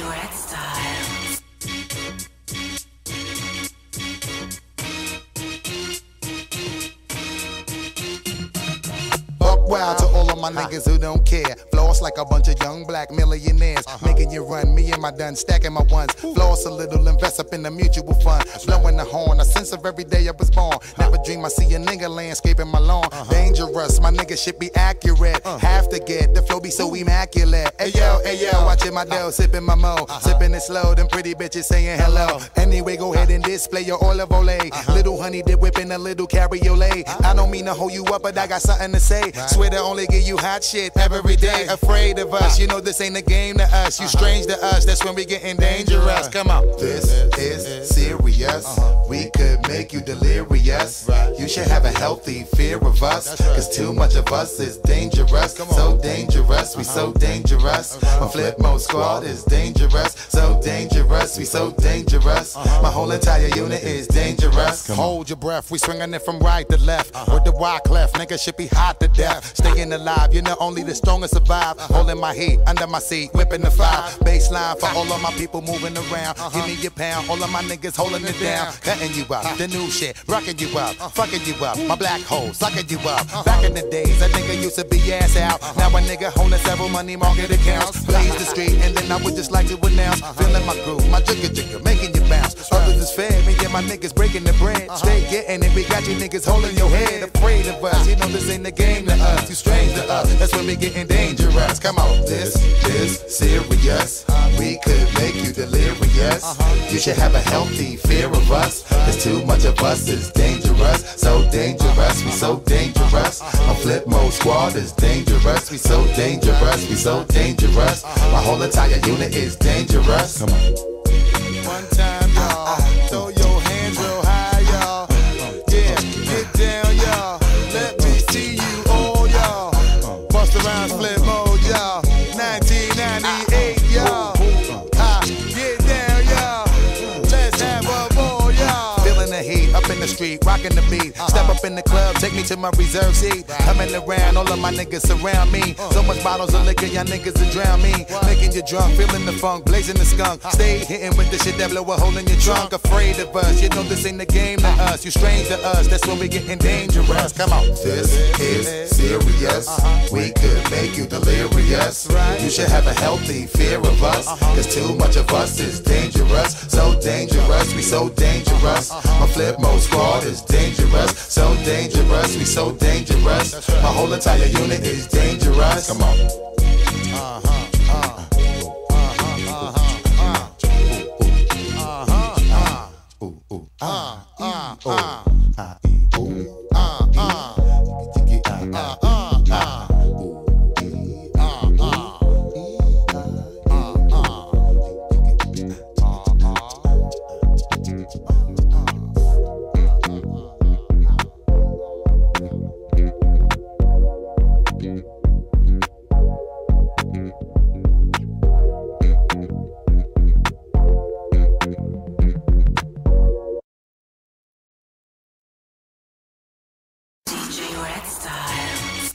Red Style. Buck wild to all of my niggas who don't care. Floss like a bunch of young black millionaires. Making you run, me and my done, stacking my ones. Floss a little, invest up in the mutual fund. Blowing the horn, a sense of every day I was born. Never dream I see a nigga landscaping my lawn. Dangerous, my nigga shit be accurate. Have to get, the flow be so immaculate. Hey yo, watching my dough, sipping my mo. Sipping it slow, them pretty bitches saying hello. Anyway, go ahead and display your olive ole. Little honey dip whipping a little cabriolet. I don't mean to hold you up, but I got something to say. Swear to only give you hot shit every day. Afraid of us, you know this ain't a game to us. You strange to us, that's when we getting dangerous. Come on. This is serious. We could make you delirious. You should have a healthy fear of us, cause too much of us is dangerous. So dangerous, we so dangerous. My flip mode squad is dangerous. So dangerous, we so dangerous. My whole entire unit is dangerous. Hold your breath, we swinging it from right to left. With the wide clef, nigga should be hot to death. Staying alive, you know only the strongest survive. Holding my heat under my seat, whipping the fire. Baseline for all of my people moving around. Give me your pound, all of my niggas holding it down. Cutting you up, the new shit, rocking you up, fucking you up. My black hole, sucking you up. Back in the days, a nigga used to be ass out. Now a nigga holding several money market accounts. Blaze the street, and then I would just like to announce. Feeling my groove, my jigger, making you bounce. Others is fed, me and my niggas breaking the bread. Stay getting it, we got you niggas holding your head. Afraid of us, you know this ain't the game to us. You strange to us, that's when we getting dangerous. Come on, this is serious. We could make you delirious. You should have a healthy fear of us, cause too much of us is dangerous. So dangerous, we so dangerous. My flip mode squad is dangerous. We so dangerous, we so dangerous. My whole entire unit is dangerous. Come on. One time, y'all, throw your hands real high, y'all. Yeah, get down, y'all. Let me see you all, y'all. Bust around flip mode, y'all. 1998, y'all. Get down, y'all. Let's have a ball, y'all. Feeling the heat up in the street, rocking the beat. Step up in the club, take me to my reserve seat. Coming around, all of my niggas surround me. So much bottles of liquor, y'all niggas will drown me. Making you drunk, feeling the funk, blazing the skunk. Stay hitting with the shit that blow a hole in your trunk. Afraid of us, you know this ain't the game to us. You strange to us, that's when we getting dangerous. Come on. This is serious. We could make you delirious. You should have a healthy fear of us, cause too much of us is dangerous. So dangerous, we so dangerous. My flip mode squad is dangerous. So dangerous, we so dangerous. My whole entire unit is dangerous. Come on. Red Style.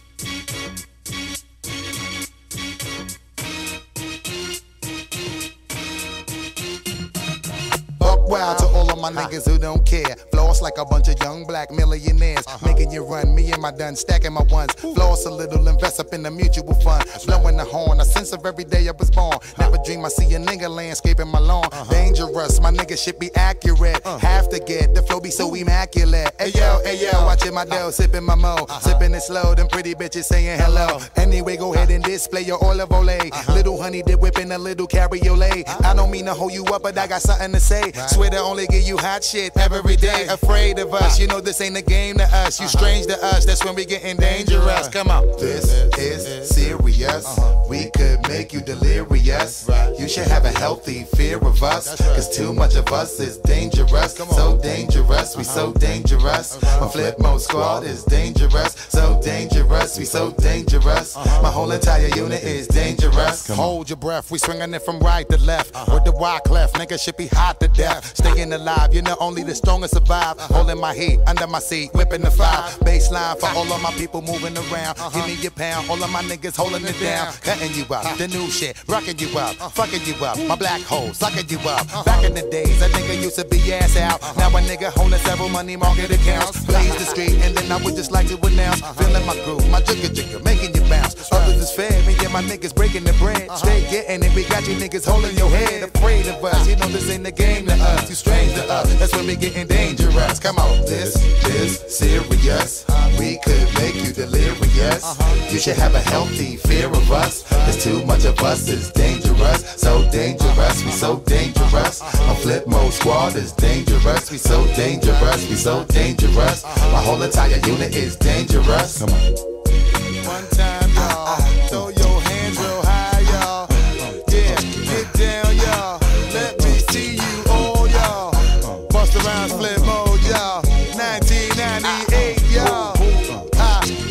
Buck wild to all of my niggas who don't care. Floss like a bunch of young black millionaires. Making you run, me and my done, stacking my ones. Floss a little, invest up in the mutual fund. Blowing the horn, a sense of every day I was born. Never dream I see a nigga landscaping my lawn. Dangerous, my nigga shit be accurate. Have to get, the flow be so immaculate. Hey yo, watching my dough, sipping my mo. Sipping it slow, them pretty bitches saying hello. Anyway, go ahead and display your olive ole. Little honey dip whipping a little cabriolet. I don't mean to hold you up, but I got something to say. Swear to only give you hot shit every day. Afraid of us, you know this ain't a game to us. You strange to us, that's when we getting dangerous. Come on. This is serious. We could make you delirious. You should have a healthy fear of us, cause too much of us is dangerous. So dangerous, we so dangerous. My flip mode squad is dangerous. So dangerous, we so dangerous. My whole entire unit is dangerous. Hold your breath, we swinging it from right to left. With the wide clef, nigga should be hot to death. Staying alive, you know only the strongest survive. Holding my heat under my seat, whipping the fire. Baseline for all of my people moving around. Give me your pound, all of my niggas holding it down. Cutting you up, the new shit, rocking you up, fucking you up. My black hole, sucking you up. Back in the days, a nigga used to be ass out. Now a nigga holding several money market accounts. Blaze the street, and then I would just like to announce. Feeling my groove, my jigga, making you bounce. Others is fed, me and my niggas breaking the bread. Straight getting it, we got you niggas holding your head. Afraid of us, you know this ain't the game to us. You strange to us, that's when we getting dangerous. Come on, this is serious. We could make you delirious. You should have a healthy fear of us. There's too much of us, it's dangerous. So dangerous, we so dangerous. My flip mode squad is dangerous. We so dangerous, we so dangerous. My whole entire unit is dangerous. Come on. One time, y'all. Throw your hands real high, y'all. Yeah, get down, y'all. Let me see you all, y'all. Bust around, flip mode, y'all. 1998, y'all.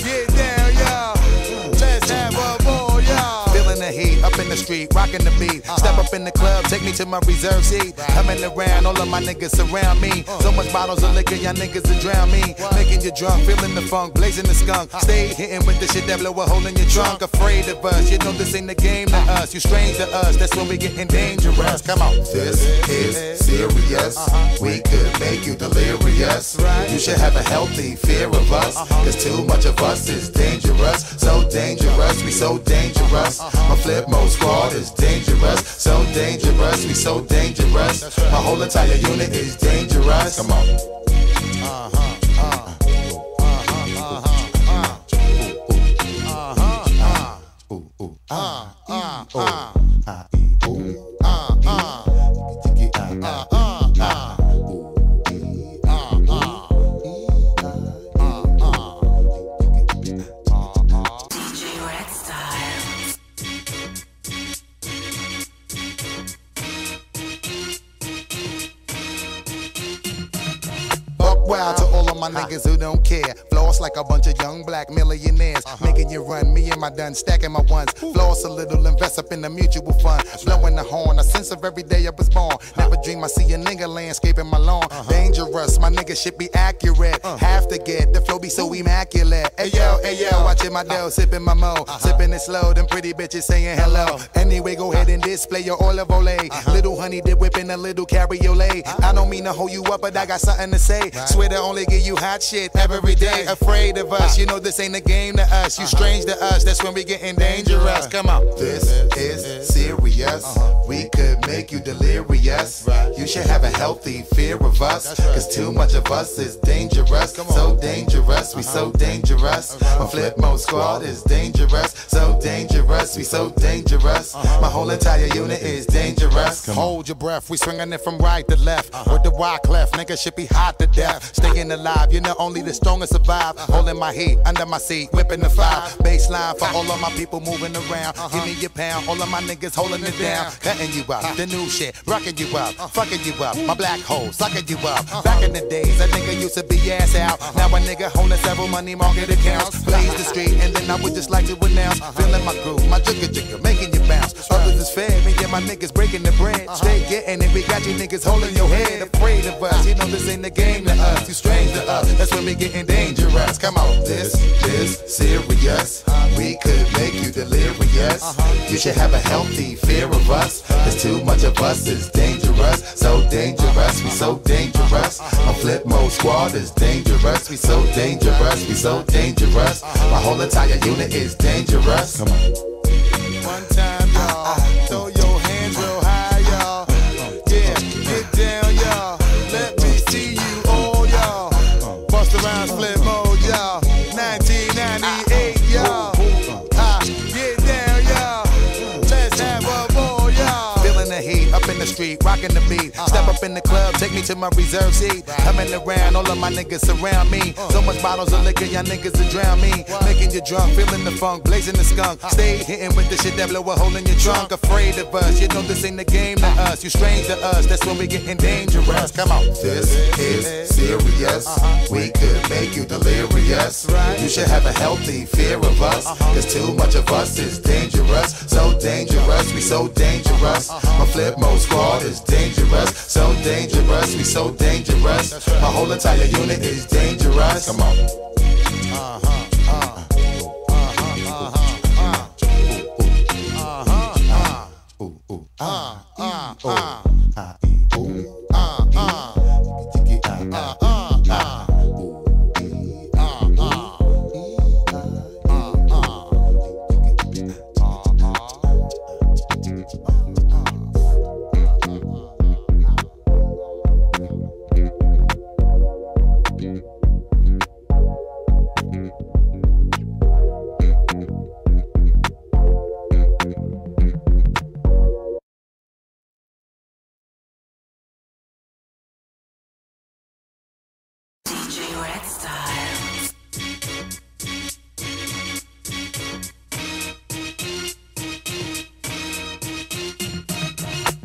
Get down, y'all. Let's have a ball, y'all. Feeling the heat up in the street, rocking the beat. Step up in the club, take me to my reserve seat. Coming around, all of my niggas surround me. So much bottles of liquor, y'all niggas will drown me. Making you drunk, feeling the funk, blazing the skunk. Stay hitting with the shit that blow a hole in your trunk. Afraid of us, you know this ain't the game to us. You strange to us, that's when we getting dangerous. Come on. This is serious. We could make you delirious. You should have a healthy fear of us. Cause too much of us is dangerous. So dangerous, we so dangerous. My flip mode squad is dangerous. So dangerous, we so dangerous. My whole entire unit is dangerous. Come on. DJ Red Style. Buck wild to all of my niggas who don't care. Floss like a bunch of young black millionaires. Making you run, me and my done stacking my ones. Floss a little, invest up in the mutual fund. Blowing the horn, a sense of every day I was born. Never dream I see a nigga landscaping my lawn. Dangerous, my nigga shit be accurate. Have to get, the flow be so immaculate. Hey yo, watching my dough, sipping my mo. Sipping it slow, them pretty bitches saying hello. Anyway, go ahead and display your olive olay. Little honey dip whipping a little cabriolet. I don't mean to hold you up, but I got something to say. Swear to only give you hot shit every day. Afraid of us, you know this ain't a game to us. You strange to us, that's when we getting dangerous. Come on. This is serious. We could make you delirious. You should have a healthy fear of us. Cause too much of us is dangerous. So dangerous, we so dangerous. My flip mode squad is dangerous. So dangerous, we so dangerous. My whole entire unit is dangerous. Hold your breath, we swinging it from right to left. With the wide clef, nigga should be hot to death. Staying alive, you know only the strongest survive. Holding my heat under my seat, whipping the fire. Baseline for all of my people moving around. Give me your pound, all of my niggas holding it down. Cutting you up, the new shit, rocking you up, fucking you up. My black hole, sucking you up. Back in the days, a nigga used to be ass out. Now a nigga holding several money market accounts. Blaze the street, and then I would just like to announce. Feeling my groove, my jigga, making you bounce. Others is fed, me and my niggas breaking the bread. Straight getting it, we got you niggas holding your head. Afraid of us, you know this ain't the game to us. You strange to us, that's when we getting dangerous. Come on. This is serious. We could make you delirious. You should have a healthy fear of us. Cause too much of us is dangerous. So dangerous, we so dangerous. My flip mode squad is dangerous. We so dangerous, we so dangerous. My whole entire unit is dangerous. Come on. One time, y'all. Throw your hands real high, y'all. Yeah, get down, y'all. Let me see you all, y'all. Bust around, flip mode, y'all. 1998, y'all. Get down, y'all. Let's have a ball, y'all. Feeling the heat up in the street, rocking the beat. Step up in the club, take me to my reserve seat. Coming around, all of my niggas surround me. So much bottles of liquor, y'all niggas will drown me. Making you drunk, feeling the funk, blazing the skunk. Stay hitting with the shit that blow a hole in your trunk. Afraid of us, you know this ain't the game to us. You strange to us, that's when we getting dangerous. Come on. This is serious. We could make you delirious. You should have a healthy fear of us. Cause too much of us is dangerous. So dangerous, we so dangerous. My flip mode squad is dangerous, so dangerous, we so dangerous. My whole entire unit is dangerous. Come on. DJ Red Style.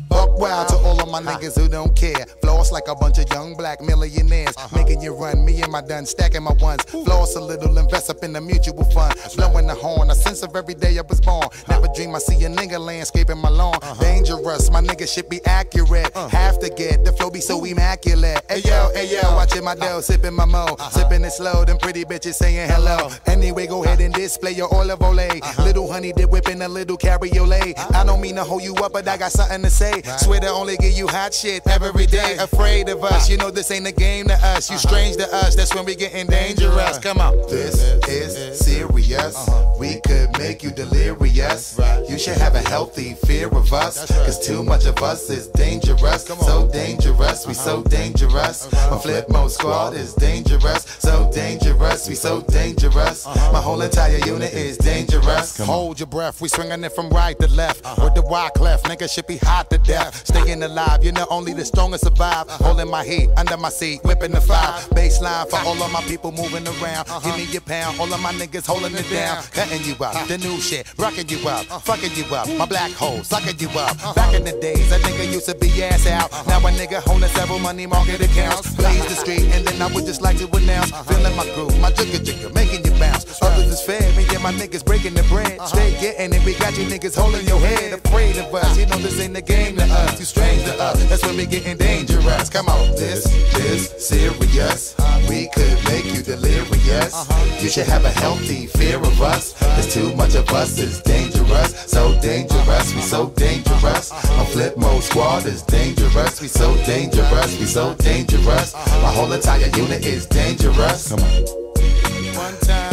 Buck wild to all of my niggas who don't care. Floss like a bunch of young black millionaires. Making you run, me and my done, stacking my ones. Floss a little, invest up in the mutual fund. Blowing the horn, a sense of every day I was born. Never dream I see a nigga landscaping my lawn. Dangerous, my nigga shit be accurate. Have to get, the flow be so immaculate. Hey yo, watching my dough, sipping my mo. Sipping it slow, them pretty bitches saying hello. Anyway, go ahead and display your olive olay. Little honey dip whipping a little cabriolet. I don't mean to hold you up, but I got something to say. Swear to only give you hot shit every day. Afraid of us, you know this ain't a game to us. You strange to us, that's when we getting dangerous. Come on. This is serious. We could make you delirious. You should have a healthy fear of us, cause too much of us is dangerous. So dangerous, we so dangerous. My flip mode squad is dangerous. So dangerous, we so dangerous. My whole entire unit is dangerous. Hold your breath, we swinging it from right to left. With the wide clef, nigga should be hot to death. Staying alive, you know only the strongest survive. Holding my heat under my seat, whipping the fire. Baseline for all of my people moving around. Give me your pound, all of my niggas holding it down. Cutting you up, the new shit, rocking you up, fucking you up. My black hole, sucking you up. Back in the days, a nigga used to be ass out. Now a nigga holding several money market accounts. Blaze the street, and then I would just like to announce. Feeling my groove, my jigga, making you bounce. Others is fed, me and my niggas breaking the bread. Stay getting it, we got you niggas holding your head. Afraid of us, you know this ain't the game to us. You strange to us, that's when we getting dangerous. Come on. This is serious. We could make you delirious. You should have a healthy fear of us, cause too much of us is dangerous. So dangerous, we so dangerous. My flip mode squad is dangerous. We so dangerous, we so dangerous. My whole entire unit is dangerous. Come on. One time.